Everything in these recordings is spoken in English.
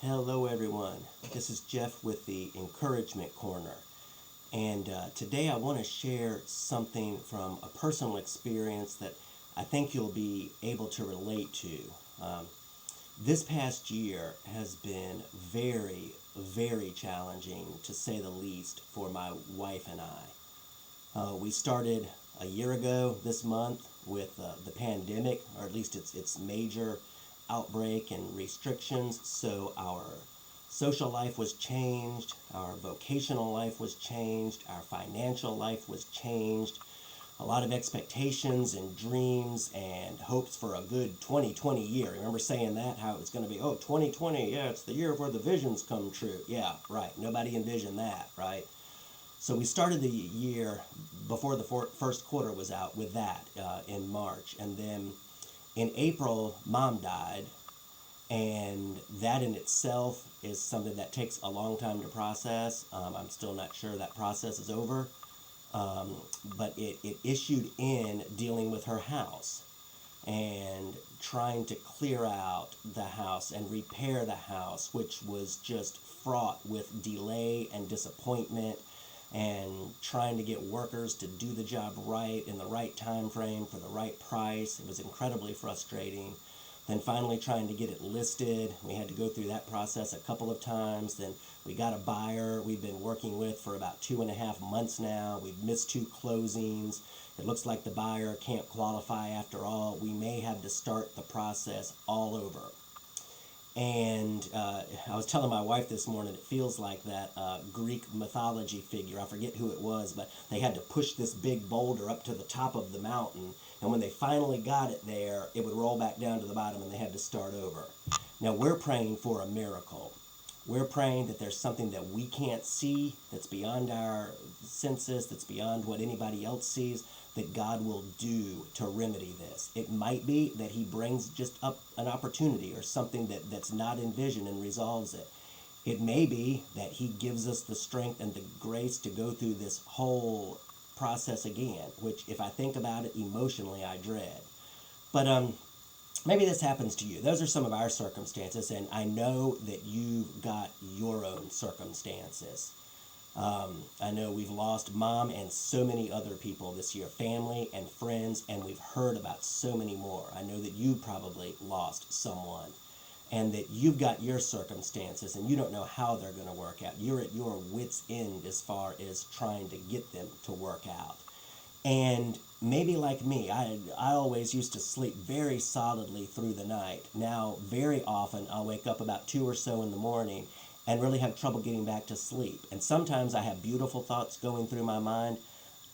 Hello, everyone. This is Jeff with the Encouragement Corner. And today I want to share something from a personal experience that I think you'll be able to relate to. Um, this past year has been very, very challenging, to say the least, for my wife and I. We started a year ago this month with the pandemic, or at least its major outbreak and restrictions. So our social life was changed, our vocational life was changed, our financial life was changed. A lot of expectations and dreams and hopes for a good 2020 year. Remember saying that? How it was going to be, oh, 2020, yeah, it's the year where the visions come true. Yeah, right. Nobody envisioned that, right? So we started the year before the first quarter was out with that in March. And then in April, mom died. And that in itself is something that takes a long time to process. I'm still not sure that process is over. But it issued in dealing with her house and trying to clear out the house and repair the house, which was just fraught with delay and disappointment, and trying to get workers to do the job right in the right time frame for the right price. It was incredibly frustrating. Then finally trying to get it listed. We had to go through that process a couple of times. Then we got a buyer we've been working with for about 2.5 months now. We've missed two closings. It looks like the buyer can't qualify after all. We may have to start the process all over. And I was telling my wife this morning, it feels like that Greek mythology figure. I forget who it was, but they had to push this big boulder up to the top of the mountain. And when they finally got it there, it would roll back down to the bottom and they had to start over. Now, we're praying for a miracle. We're praying that there's something that we can't see, that's beyond our senses, that's beyond what anybody else sees, that God will do to remedy this. It might be that He brings just up an opportunity or something that's not envisioned and resolves it. It may be that He gives us the strength and the grace to go through this whole process again, which, if I think about it emotionally, I dread. But maybe this happens to you. Those are some of our circumstances, and I know that you've got your own circumstances. I know we've lost mom and so many other people this year, family and friends, and we've heard about so many more. I know that you probably lost someone, and that you've got your circumstances and you don't know how they're going to work out. You're at your wits' end as far as trying to get them to work out. And maybe like me, I always used to sleep very solidly through the night. Now, very often, I'll wake up about 2 or so in the morning and really have trouble getting back to sleep. And sometimes I have beautiful thoughts going through my mind.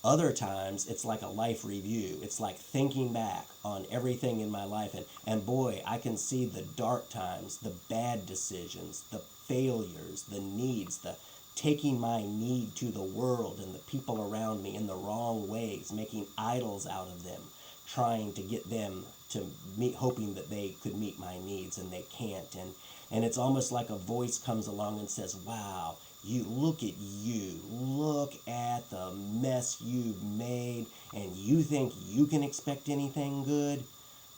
Other times, it's like a life review. It's like thinking back on everything in my life. And boy, I can see the dark times, the bad decisions, the failures, the needs, the taking my need to the world and the people around me in the wrong ways, making idols out of them, trying to get them to meet, hoping that they could meet my needs, and they can't. And it's almost like a voice comes along and says, wow, you look at you, look at the mess you've made, and you think you can expect anything good?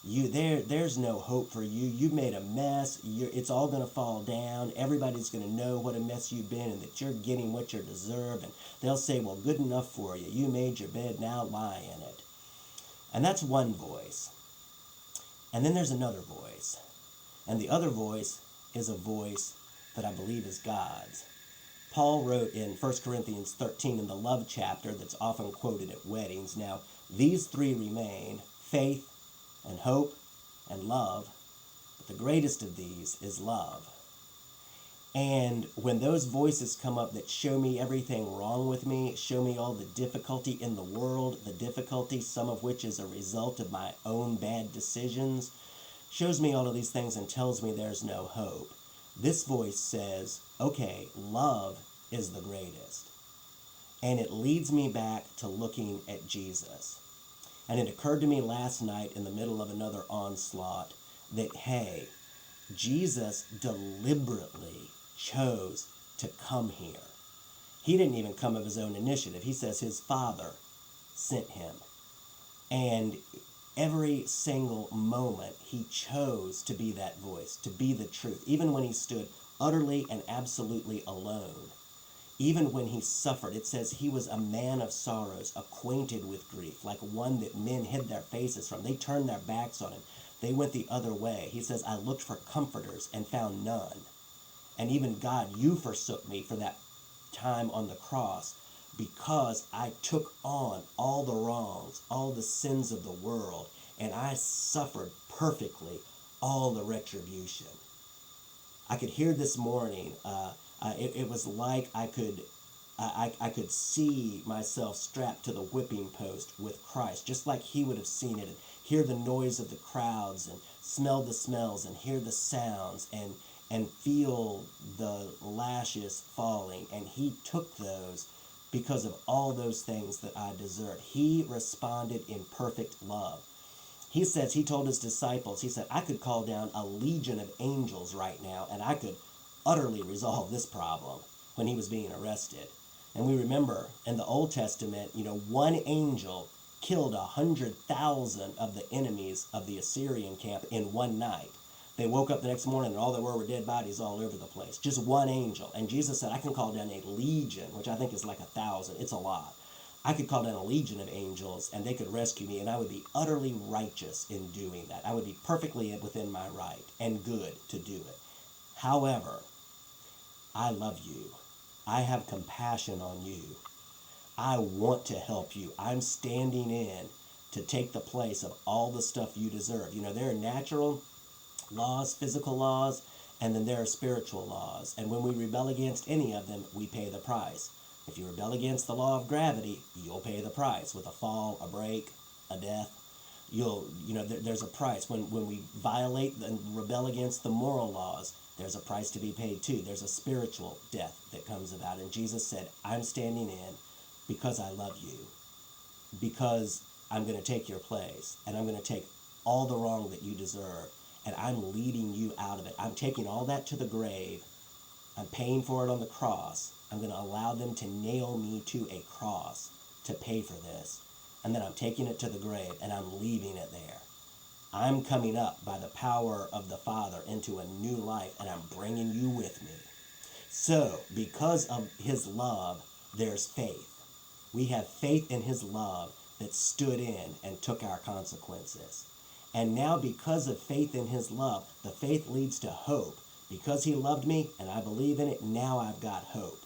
There's no hope for you. You've made a mess. It's all going to fall down. Everybody's going to know what a mess you've been, and that you're getting what you deserve. And they'll say, well, good enough for you. You made your bed, now lie in it. And that's one voice. And then there's another voice. And the other voice is a voice that I believe is God's. Paul wrote in 1 Corinthians 13 in the love chapter that's often quoted at weddings. Now, these three remain: faith and hope and love. But the greatest of these is love. And when those voices come up that show me everything wrong with me, show me all the difficulty in the world, the difficulty, some of which is a result of my own bad decisions, shows me all of these things and tells me there's no hope, this voice says, okay, love is the greatest. And it leads me back to looking at Jesus. And it occurred to me last night in the middle of another onslaught that, hey, Jesus deliberately chose to come here. He didn't even come of his own initiative. He says his Father sent him. And every single moment, he chose to be that voice, to be the truth. Even when he stood utterly and absolutely alone. Even when he suffered, it says he was a man of sorrows, acquainted with grief, like one that men hid their faces from. They turned their backs on him. They went the other way. He says, I looked for comforters and found none. And even God, you forsook me for that time on the cross because I took on all the wrongs, all the sins of the world, and I suffered perfectly all the retribution. I could hear this morning, it was like I could see myself strapped to the whipping post with Christ, just like he would have seen it, and hear the noise of the crowds and smell the smells and hear the sounds and feel the lashes falling. And he took those because of all those things that I deserved. He responded in perfect love. He says, he told his disciples, he said, I could call down a legion of angels right now and I could utterly resolve this problem when he was being arrested. And we remember in the Old Testament, one angel killed 100,000 of the enemies of the Assyrian camp in one night. They woke up the next morning and all there were dead bodies all over the place. Just one angel. And Jesus said, I can call down a legion, which I think is like 1,000. It's a lot. I could call down a legion of angels and they could rescue me, and I would be utterly righteous in doing that. I would be perfectly within my right and good to do it. However, I love you. I have compassion on you. I want to help you. I'm standing in to take the place of all the stuff you deserve. There are natural laws, physical laws, and then there are spiritual laws. And when we rebel against any of them, we pay the price. If you rebel against the law of gravity, you'll pay the price with a fall, a break, a death. There's a price. When we violate and rebel against the moral laws, there's a price to be paid too. There's a spiritual death that comes about. And Jesus said, I'm standing in because I love you, because I'm going to take your place, and I'm going to take all the wrong that you deserve, and I'm leading you out of it. I'm taking all that to the grave. I'm paying for it on the cross. I'm going to allow them to nail me to a cross to pay for this. And then I'm taking it to the grave and I'm leaving it there. I'm coming up by the power of the Father into a new life, and I'm bringing you with me. So, because of his love, there's faith. We have faith in his love that stood in and took our consequences. And now, because of faith in his love, the faith leads to hope. Because he loved me and I believe in it, now I've got hope.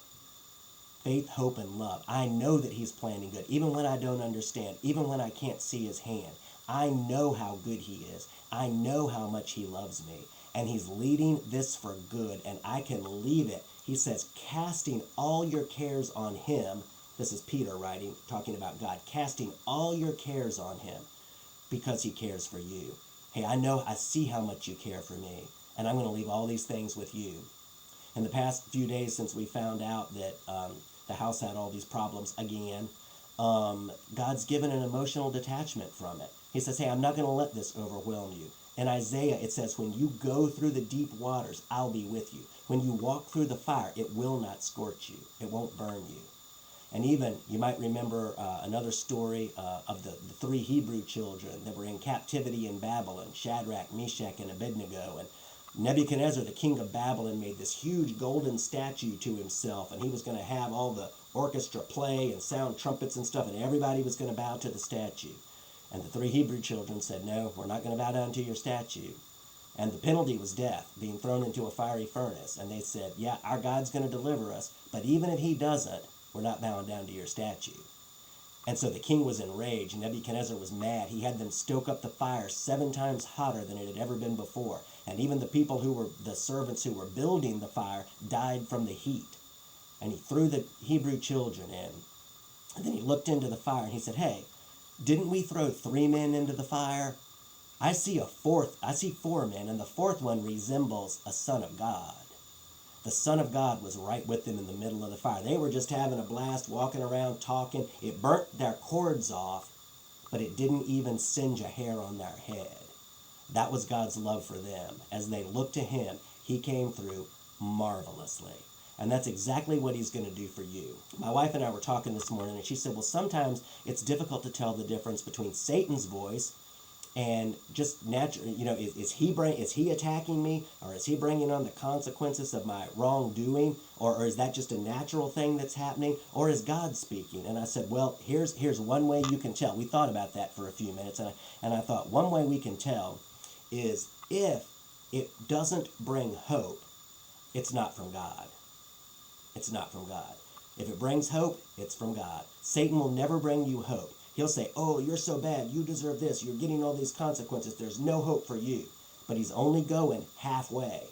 Faith, hope, and love. I know that he's planning good, even when I don't understand, even when I can't see his hand. I know how good he is. I know how much he loves me. And he's leading this for good, and I can leave it. He says, casting all your cares on him. This is Peter writing, talking about God. Casting all your cares on him because he cares for you. Hey, I see how much you care for me, and I'm going to leave all these things with you. In the past few days since we found out that the house had all these problems again, God's given an emotional detachment from it. He says, hey, I'm not going to let this overwhelm you. In Isaiah, it says, when you go through the deep waters, I'll be with you. When you walk through the fire, it will not scorch you. It won't burn you. And even, you might remember another story of the three Hebrew children that were in captivity in Babylon, Shadrach, Meshach, and Abednego. And Nebuchadnezzar, the king of Babylon, made this huge golden statue to himself, and he was going to have all the orchestra play and sound trumpets and stuff, and everybody was going to bow to the statue. And the three Hebrew children said, no, we're not going to bow down to your statue. And the penalty was death, being thrown into a fiery furnace. And they said, yeah, our God's going to deliver us, but even if he doesn't, we're not bowing down to your statue. And so the king was enraged. Nebuchadnezzar was mad. He had them stoke up the fire 7 times hotter than it had ever been before. And even the people who were the servants who were building the fire died from the heat. And he threw the Hebrew children in. And then he looked into the fire and he said, hey, didn't we throw 3 men into the fire? I see 4 men, and the 4th one resembles a son of God. The Son of God was right with them in the middle of the fire. They were just having a blast, walking around, talking. It burnt their cords off, but it didn't even singe a hair on their head. That was God's love for them. As they looked to him, he came through marvelously. And that's exactly what he's going to do for you. My wife and I were talking this morning, and she said, well, sometimes it's difficult to tell the difference between Satan's voice And just naturally, is he attacking me, or is he bringing on the consequences of my wrongdoing, or is that just a natural thing that's happening, or is God speaking? And I said, well, here's one way you can tell. We thought about that for a few minutes, and I thought one way we can tell is if it doesn't bring hope, it's not from God. It's not from God. If it brings hope, it's from God. Satan will never bring you hope. He'll say, oh, you're so bad, you deserve this, you're getting all these consequences, there's no hope for you. But he's only going halfway.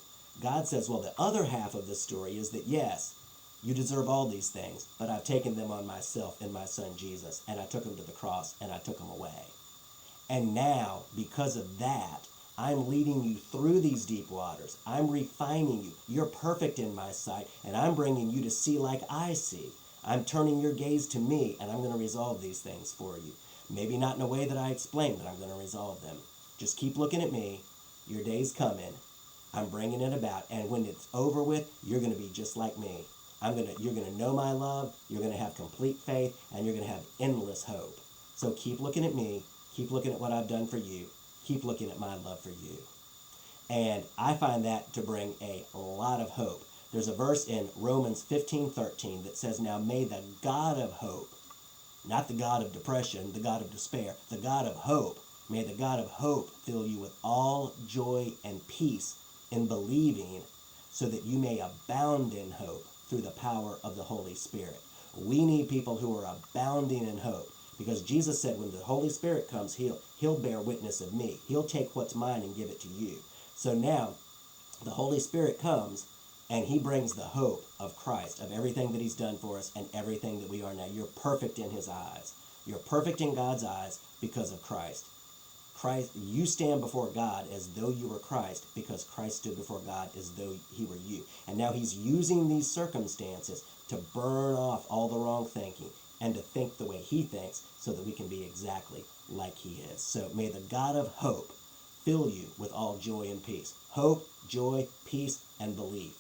God says, well, the other half of the story is that, yes, you deserve all these things, but I've taken them on myself in my son Jesus, and I took him to the cross, and I took him away. And now, because of that, I'm leading you through these deep waters. I'm refining you. You're perfect in my sight, and I'm bringing you to see like I see. I'm turning your gaze to me, and I'm going to resolve these things for you. Maybe not in a way that I explain, but I'm going to resolve them. Just keep looking at me. Your day's coming. I'm bringing it about, and when it's over with, you're going to be just like me. You're going to know my love, you're going to have complete faith, and you're going to have endless hope. So keep looking at me. Keep looking at what I've done for you. Keep looking at my love for you. And I find that to bring a lot of hope. There's a verse in Romans 15:13 that says, now may the God of hope, not the God of depression, the God of despair, the God of hope, may the God of hope fill you with all joy and peace in believing, so that you may abound in hope through the power of the Holy Spirit. We need people who are abounding in hope. Because Jesus said when the Holy Spirit comes, he'll bear witness of me. He'll take what's mine and give it to you. So now the Holy Spirit comes and he brings the hope of Christ, of everything that he's done for us and everything that we are now. You're perfect in his eyes. You're perfect in God's eyes because of Christ. You stand before God as though you were Christ, because Christ stood before God as though he were you. And now he's using these circumstances to burn off all the wrong thinking and to think the way he thinks, so that we can be exactly like he is. So may the God of hope fill you with all joy and peace. Hope, joy, peace, and belief,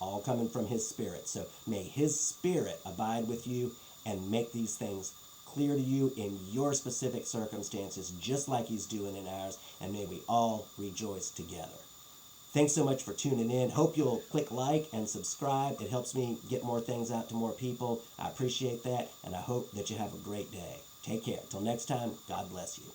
all coming from his Spirit. So may his Spirit abide with you and make these things clear to you in your specific circumstances, just like he's doing in ours, and may we all rejoice together. Thanks so much for tuning in. Hope you'll click like and subscribe. It helps me get more things out to more people. I appreciate that, and I hope that you have a great day. Take care. Till next time, God bless you.